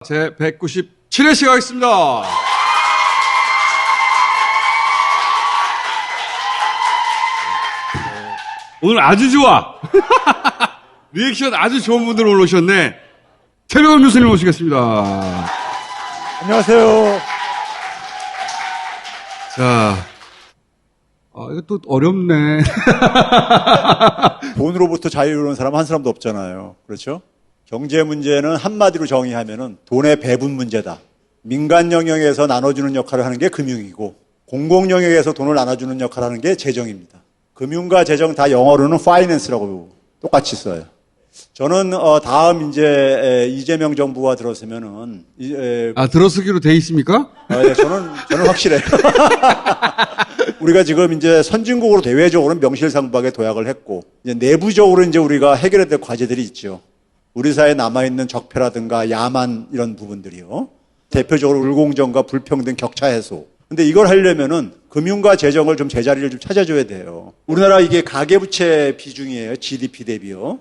제 197회 시작하겠습니다. 오늘 아주 좋아. 리액션 아주 좋은 분들 올라오셨네. 최병원 교수님 모시겠습니다. 안녕하세요. 자, 이거 또 어렵네. 돈으로부터 자유로운 사람 한 사람도 없잖아요. 그렇죠? 경제 문제는 한마디로 정의하면은 돈의 배분 문제다. 민간 영역에서 나눠주는 역할을 하는 게 금융이고, 공공 영역에서 돈을 나눠주는 역할을 하는 게 재정입니다. 금융과 재정 다 영어로는 finance라고 똑같이 써요. 저는 다음 이제 이재명 정부가 들어서면은 들어서기로 돼 있습니까? 네, 저는 확실해요. 우리가 지금 이제 선진국으로 대외적으로는 명실상부하게 도약을 했고, 이제 내부적으로 이제 우리가 해결해야 될 과제들이 있죠. 우리 사회에 남아있는 적폐라든가 야만 이런 부분들이요. 대표적으로 불공정과 불평등 격차 해소. 근데 이걸 하려면은 금융과 재정을 좀 제자리를 좀 찾아줘야 돼요. 우리나라 이게 가계부채 비중이에요. GDP 대비요.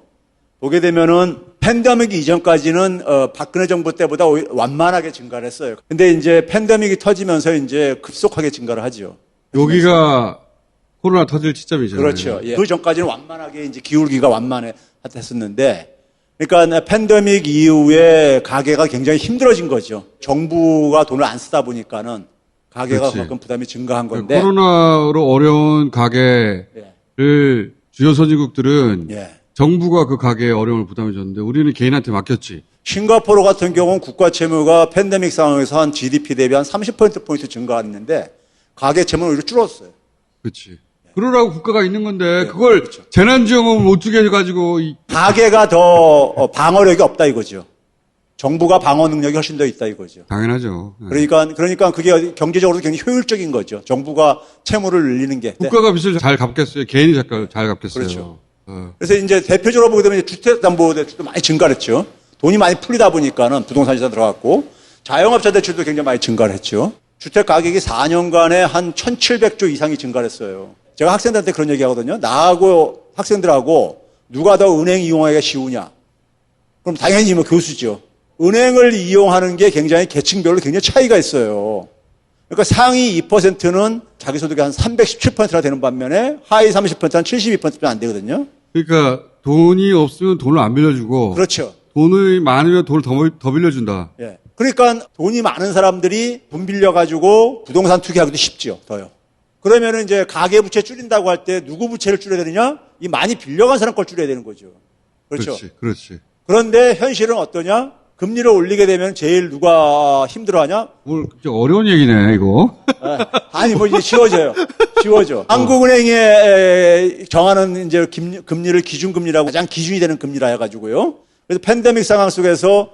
보게 되면은 팬데믹 이전까지는 박근혜 정부 때보다 완만하게 증가를 했어요. 근데 이제 팬데믹이 터지면서 이제 급속하게 증가를 하죠. 여기가 코로나 터질 시점이잖아요. 그렇죠. 예. 그 전까지는 완만하게 이제 기울기가 완만했었는데, 그러니까 팬데믹 이후에 가계가 굉장히 힘들어진 거죠. 정부가 돈을 안 쓰다 보니까는 가계가 그만큼 부담이 증가한 건데. 코로나로 어려운 가계를 주요 선진국들은 정부가 그 가계에 어려움을 부담해 줬는데 우리는 개인한테 맡겼지. 싱가포르 같은 경우는 국가 채무가 팬데믹 상황에서 한 GDP 대비 한 30% 증가했는데 가계 채무는 오히려 줄었어요. 그렇지. 그러라고 국가가 있는 건데 그걸 그렇죠. 재난지원금 못 주게 해가지고 가계가 더 방어력이 없다 이거죠. 정부가 방어 능력이 훨씬 더 있다 이거죠. 당연하죠. 그러니까 그게 경제적으로도 굉장히 효율적인 거죠. 정부가 채무를 늘리는 게. 국가가 빚을 잘 갚겠어요. 개인이 잘 갚겠어요. 그렇죠. 그래서 이제 대표적으로 보게 되면 주택담보대출도 많이 증가했죠. 돈이 많이 풀리다 보니까는 부동산 시장 들어갔고, 자영업자 대출도 굉장히 많이 증가를 했죠. 주택 가격이 4년간에 한 1,700조 이상이 증가했어요. 제가 학생들한테 그런 얘기 하거든요. 나하고 학생들하고 누가 더 은행 이용하기가 쉬우냐? 그럼 당연히 뭐 교수죠. 은행을 이용하는 게 굉장히 계층별로 굉장히 차이가 있어요. 그러니까 상위 2%는 자기 소득의 한 317%나 되는 반면에 하위 30%는 한 72%면 안 되거든요. 그러니까 돈이 없으면 돈을 안 빌려주고. 그렇죠. 돈이 많으면 돈을 더 빌려준다. 예. 그러니까 돈이 많은 사람들이 돈 빌려가지고 부동산 투기하기도 쉽죠. 더요. 그러면은 이제 가계부채 줄인다고 할 때 누구 부채를 줄여야 되느냐? 이 많이 빌려간 사람 걸 줄여야 되는 거죠. 그렇죠. 그렇지. 그런데 현실은 어떠냐? 금리를 올리게 되면 제일 누가 힘들어하냐? 뭘 어려운 얘기네 이거. 아니 뭐 이제 쉬워져. 한국은행에 정하는 이제 금리를 기준금리라고 가장 기준이 되는 금리라 해가지고요. 그래서 팬데믹 상황 속에서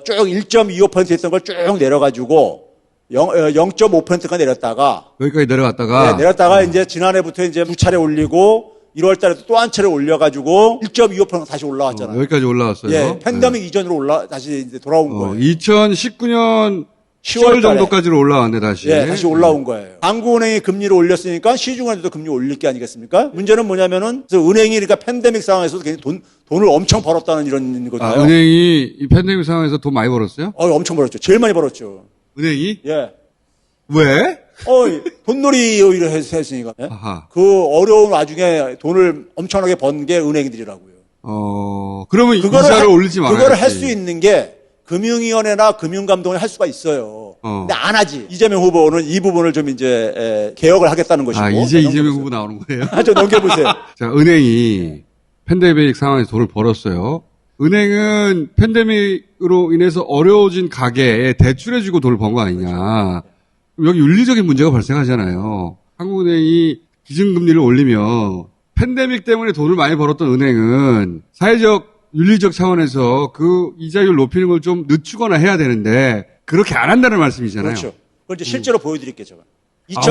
쭉 1.25% 했던 걸 쭉 내려가지고 0.5%가 내렸다가 여기까지 내려갔다가 이제 지난해부터 이제 두 차례 올리고 1월 달에도 또 한 차례 올려가지고 1.25%가 다시 올라왔잖아요. 여기까지 올라왔어요. 예, 팬데믹 이전으로 다시 이제 돌아온 거예요. 2019년 10월 정도까지로 올라왔네 다시. 예, 다시 올라온 거예요. 한국은행이 금리를 올렸으니까 시중은행도 금리 올릴 게 아니겠습니까? 문제는 뭐냐면은 은행이 그러니까 팬데믹 상황에서도 굉장히 돈을 엄청 벌었다는 이런 거잖아요. 은행이 이 팬데믹 상황에서 돈 많이 벌었어요? 엄청 벌었죠. 제일 많이 벌었죠. 은행이? 예. 왜? 돈놀이 오히려 했으니까. 예? 그 어려운 와중에 돈을 엄청나게 번 게 은행들이라고요. 그러면 이자를 올리지 말아야지. 그거를 할 수 있는 게 금융위원회나 금융감독원이 할 수가 있어요. 근데 안 하지. 이재명 후보는 이 부분을 좀 이제 개혁을 하겠다는 것이고. 이제 이재명 후보 나오는 거예요? 좀 넘겨보세요. 자, 은행이 팬데믹 상황에서 돈을 벌었어요. 은행은 팬데믹으로 인해서 어려워진 가게에 대출해주고 돈을 번 거 아니냐. 여기 윤리적인 문제가 발생하잖아요. 한국은행이 기준금리를 올리면 팬데믹 때문에 돈을 많이 벌었던 은행은 사회적 윤리적 차원에서 그 이자율 높이는 걸 좀 늦추거나 해야 되는데 그렇게 안 한다는 말씀이잖아요. 그렇죠. 그걸 이제 실제로 보여드릴게요, 제가.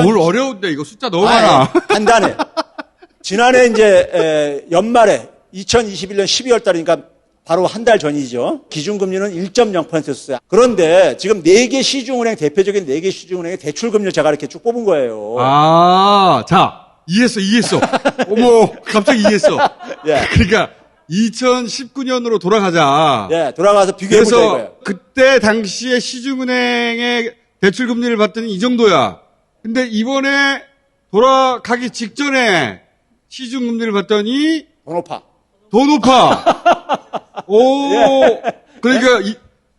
오늘 어려운데 이거 숫자 너무 많아. 간단해. 지난해 이제 연말에 2021년 12월 달이니까 바로 한 달 전이죠. 기준금리는 1.0%였어요. 그런데 지금 4개 시중은행, 대표적인 4개 시중은행의 대출금리를 제가 이렇게 쭉 뽑은 거예요. 자, 이해했어. 어머, 갑자기 이해했어. 예. 그러니까 2019년으로 돌아가자. 예, 돌아가서 비교해보자 그래서 이거예요. 그때 당시에 시중은행의 대출 금리를 봤더니 이 정도야. 근데 이번에 돌아가기 직전에 시중 금리를 봤더니 더 높아. 더 높아. 오, 그러니까 이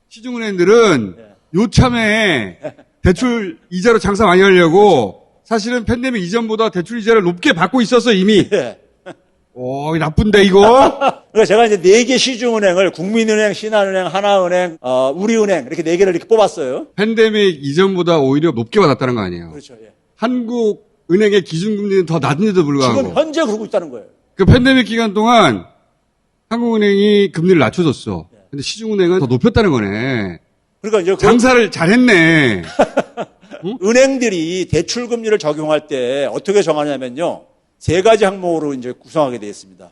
시중은행들은 요참에 대출 이자로 장사 많이 하려고 사실은 팬데믹 이전보다 대출 이자를 높게 받고 있었어 이미. 예. 오, 나쁜데 이거. 그러니까 제가 이제 4개 시중은행을 국민은행, 신한은행, 하나은행, 우리은행 이렇게 4개를 이렇게 뽑았어요. 팬데믹 이전보다 오히려 높게 받았다는 거 아니에요. 그렇죠. 예. 한국은행의 기준금리는 더 낮은데도 불구하고. 지금 현재 그러고 있다는 거예요. 그 팬데믹 기간 동안 한국은행이 금리를 낮춰줬어. 근데 시중은행은 더 높였다는 거네. 그러니까 이제 장사를 잘했네. 은행들이 대출 금리를 적용할 때 어떻게 정하냐면요. 3가지 항목으로 이제 구성하게 되어 있습니다.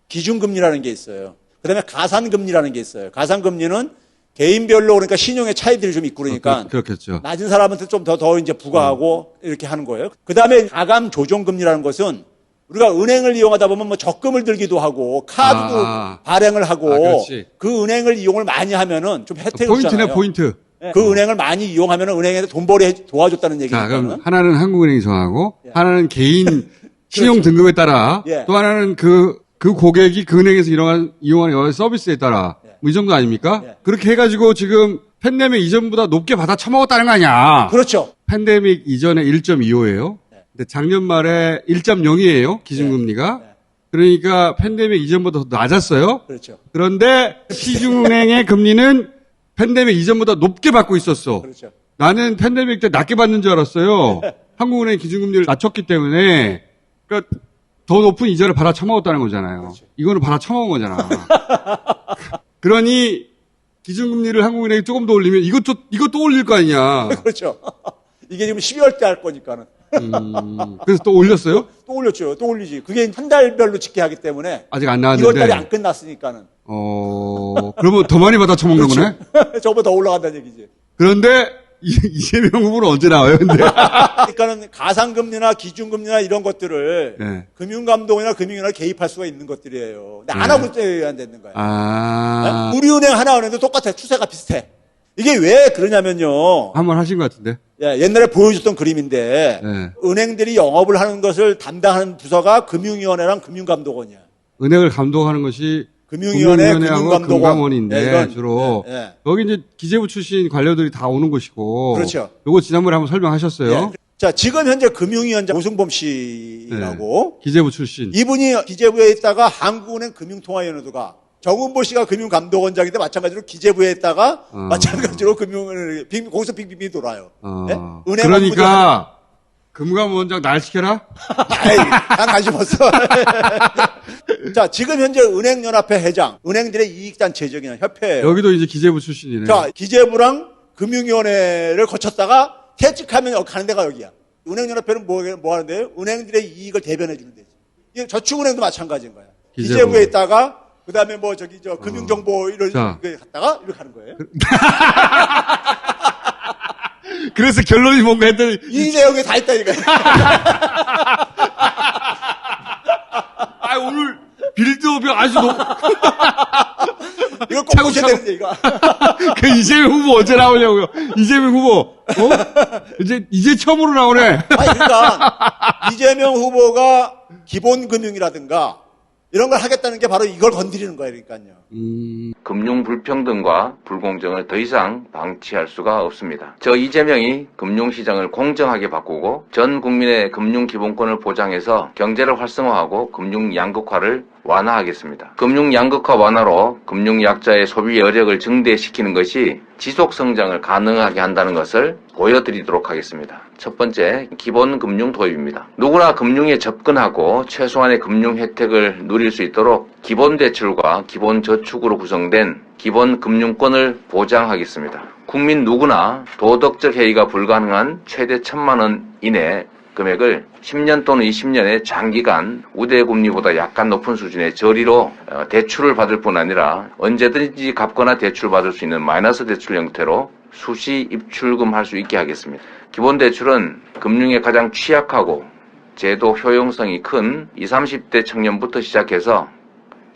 기준금리라는 게 있어요. 그 다음에 가산금리라는 게 있어요. 가산금리는 개인별로 그러니까 신용의 차이들이 좀 있고 그러니까 그렇겠죠. 낮은 사람한테 좀 더 이제 부과하고 이렇게 하는 거예요. 그 다음에 가감 조정금리라는 것은 우리가 은행을 이용하다 보면 뭐 적금을 들기도 하고 카드도 발행을 하고 그렇지. 그 은행을 이용을 많이 하면은 좀 혜택을 포인트네, 주잖아요. 포인트. 그 은행을 많이 이용하면 은행에서 돈 벌이 도와줬다는 자, 얘기니까. 그럼 하나는 한국은행이 정하고, 하나는 개인 신용 등급에 따라, 예. 또 하나는 그 고객이 그 은행에서 이용하는 여러 서비스에 따라, 뭐 이 정도 아닙니까? 예. 그렇게 해가지고 지금 팬데믹 이전보다 높게 받아 처먹었다는 거 아니야. 그렇죠. 팬데믹 이전에 1.25예요. 근데 작년 말에 1.0이에요. 기준금리가. 그러니까 팬데믹 이전보다 더 낮았어요. 그렇죠. 그런데 시중은행의 금리는 팬데믹 이전보다 높게 받고 있었어. 그렇죠. 나는 팬데믹 때 낮게 받는 줄 알았어요. 한국은행 기준금리를 낮췄기 때문에 그러니까 더 높은 이자를 받아 처먹었다는 거잖아요. 그렇죠. 이거는 받아 처먹은 거잖아. 그러니 기준금리를 한국은행이 조금 더 올리면 이것도 올릴 거 아니냐. 그렇죠. 이게 지금 12월 때 할 거니까는. 그래서 또 올렸어요? 또 올렸죠. 또 올리지. 그게 한 달별로 집계하기 때문에. 아직 안 나왔는데. 1월 달이 안 끝났으니까는. 그러면 더 많이 받아 처먹는 거네? 저보다 더 올라간다는 얘기지. 그런데 이재명 후보는 언제 나와요, 근데? 그러니까는 가상금리나 기준금리나 이런 것들을 네. 금융감독이나 금융위원회가 개입할 수가 있는 것들이에요. 근데 안 하고 있어야 안 되는 거예요. 아. 네? 우리은행, 하나은행도 똑같아. 추세가 비슷해. 이게 왜 그러냐면요. 한 번 하신 것 같은데? 예, 옛날에 보여줬던 그림인데 네. 은행들이 영업을 하는 것을 담당하는 부서가 금융위원회랑 금융감독원이야. 은행을 감독하는 것이 금융위원회, 금융위원회하고 금감독원. 금감원인데 네, 이건, 주로 예, 예. 여기 이제 기재부 출신 관료들이 다 오는 곳이고 그렇죠. 요거 지난번에 한번 설명하셨어요. 예. 자, 지금 현재 금융위원장 오승범 씨라고 기재부 출신. 이분이 기재부에 있다가 한국은행 금융통화위원회도 가. 정은보 씨가 금융감독원장인데 마찬가지로 기재부에 있다가 마찬가지로 거기서 빙빙 돌아요. 예? 은행 그러니까 금감원장 날 시켜라? 아이, 난 관심 없어. 자, 지금 현재 은행연합회 회장, 은행들의 이익단체적인 협회예요. 여기도 이제 기재부 출신이네. 자, 기재부랑 금융위원회를 거쳤다가 퇴직하면 가는 데가 여기야. 은행연합회는 뭐 하는데요? 은행들의 이익을 대변해 주는 데지. 이게 저축은행도 마찬가지인 거야. 기재부에 있다가 그 다음에 뭐 금융정보 이런 게 갔다가 이렇게 하는 거예요. 그래서 결론이 뭔가 했더니 이 내용에 다 있다니까요. 아, 오늘 빌드업이 아주 이거 꼭 보셔야 되는데, 이거. 그 이재명 후보 언제 나오냐고요. 이재명 후보. 이제 처음으로 나오네. 아니, 그러니까 이재명 후보가 기본금융이라든가 이런 걸 하겠다는 게 바로 이걸 건드리는 거예요, 그러니까요. 금융 불평등과 불공정을 더 이상 방치할 수가 없습니다. 저 이재명이 금융시장을 공정하게 바꾸고 전 국민의 금융 기본권을 보장해서 경제를 활성화하고 금융 양극화를 완화하겠습니다. 금융 양극화 완화로 금융 약자의 소비 여력을 증대시키는 것이 지속 성장을 가능하게 한다는 것을 보여드리도록 하겠습니다. 첫 번째, 기본 금융 도입입니다. 누구나 금융에 접근하고 최소한의 금융 혜택을 누릴 수 있도록 기본 대출과 기본 저축으로 구성된 기본 금융권을 보장하겠습니다. 국민 누구나 도덕적 해이가 불가능한 최대 1,000만 원 이내 금액을 10년 또는 20년의 장기간 우대금리보다 약간 높은 수준의 저리로 대출을 받을 뿐 아니라 언제든지 갚거나 대출받을 수 있는 마이너스 대출 형태로 수시 입출금할 수 있게 하겠습니다. 기본 대출은 금융에 가장 취약하고 제도 효용성이 큰 20, 30대 청년부터 시작해서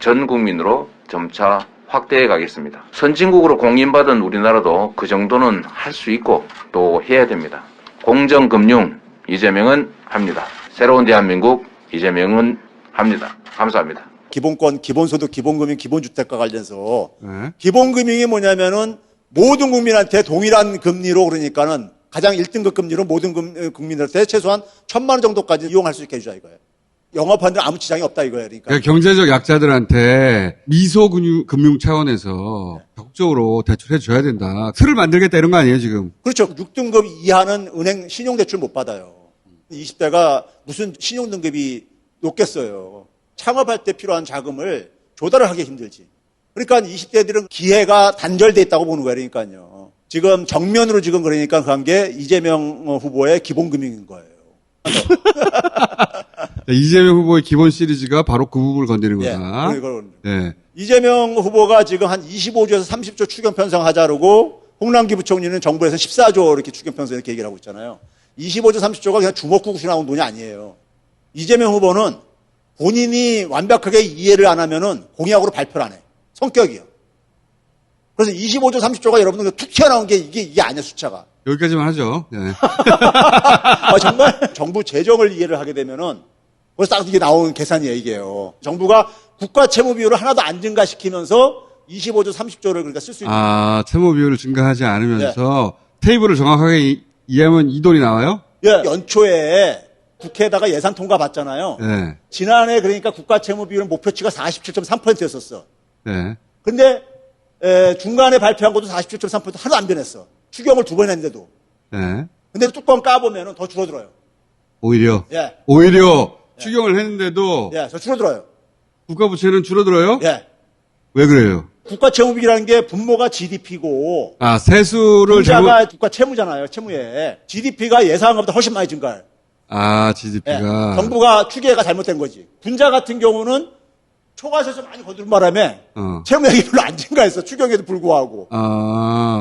전 국민으로 점차 확대해 가겠습니다. 선진국으로 공인받은 우리나라도 그 정도는 할 수 있고 또 해야 됩니다. 공정금융 이재명은 합니다. 새로운 대한민국 이재명은 합니다. 감사합니다. 기본권, 기본소득, 기본금융, 기본주택과 관련해서 네. 기본금융이 뭐냐면은 모든 국민한테 동일한 금리로 그러니까는 가장 1등급 금리로 모든 국민들한테 최소한 1,000만 원 정도까지 이용할 수 있게 해주자 이거예요. 영업하는 데 아무 지장이 없다 이거예요. 그러니까. 경제적 약자들한테 미소금융 차원에서 적극적으로 대출해 줘야 된다. 틀을 만들겠다 이런 거 아니에요, 지금? 그렇죠. 6등급 이하는 은행 신용대출 못 받아요. 20대가 무슨 신용등급이 높겠어요. 창업할 때 필요한 자금을 조달을 하기 힘들지. 그러니까 20대들은 기회가 단절돼 있다고 보는 거예요. 그러니까요. 지금 정면으로 지금 그러니까 그 한 게 이재명 후보의 기본금융인 거예요. 이재명 후보의 기본 시리즈가 바로 그 부분을 건드리는 예, 거다. 네. 이재명 후보가 지금 한 25조에서 30조 추경 편성하자고 홍남기 부총리는 정부에서 14조 이렇게 추경 편성 이렇게 얘기를 하고 있잖아요. 25조 30조가 그냥 주먹구구시 나온 돈이 아니에요. 이재명 후보는 본인이 완벽하게 이해를 안 하면은 공약으로 발표를 안 해. 성격이요. 그래서 25조 30조가 여러분들 툭 튀어나온 게 이게 아니야, 숫자가. 여기까지만 하죠. 네. 정말 정부 재정을 이해를 하게 되면은 벌써 딱 이게 나오는 계산이에요, 이게요. 정부가 국가 채무 비율을 하나도 안 증가시키면서 25조 30조를 그러니까 쓸 수 있는. 채무 비율을 증가하지 않으면서 테이블을 정확하게 이해하면 이 돈이 나와요? 예, 연초에 국회에다가 예산 통과 받잖아요. 네. 지난해 그러니까 국가 채무 비율 목표치가 47.3%였었어. 네. 근데 중간에 발표한 것도 47.3% 하나도 안 변했어. 추경을 2번 했는데도. 네. 근데 뚜껑 까보면 더 줄어들어요. 오히려 예. 추경을 했는데도 예, 저 줄어들어요. 국가 부채는 줄어들어요? 예. 왜 그래요? 국가 채무비라는 게 분모가 GDP고 세수를 분자가 국가 채무잖아요. 채무에 GDP가 예상한 것보다 훨씬 많이 증가해요. GDP가 예. 정부가 추계가 잘못된 거지. 분자 같은 경우는 초과세에서 많이 거두는 바람에 채무액이 별로 안 증가했어. 추경에도 불구하고.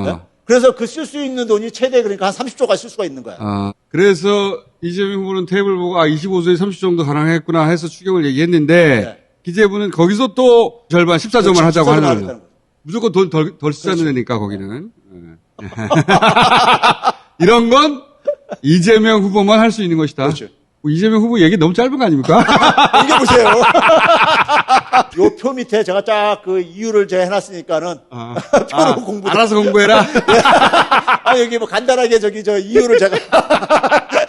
예? 그래서 그 쓸 수 있는 돈이 최대 그러니까 한 30조가 쓸 수가 있는 거야. 그래서 이재명 후보는 테이블 보고 25조에 30 정도 가능했구나 해서 추경을 얘기했는데 네. 기재부는 거기서 또 절반 14조만 하자고 14조만 하는 하겠다는 거예요. 거예요. 무조건 돈 덜 쓰자는 데니까 거기는. 네. 이런 건 이재명 후보만 할 수 있는 것이다. 그렇죠. 이재명 후보 얘기 너무 짧은 거 아닙니까? 이게 보세요. 요 표 밑에 제가 쫙 그 이유를 제가 해놨으니까는 표로 공부. 알아서 공부해라. 여기 뭐 간단하게 저 이유를 제가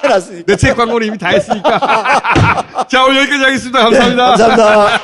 해놨으니까. 내 책 광고는 이미 다 했으니까. 자, 오늘 여기까지 하겠습니다. 감사합니다. 감사합니다.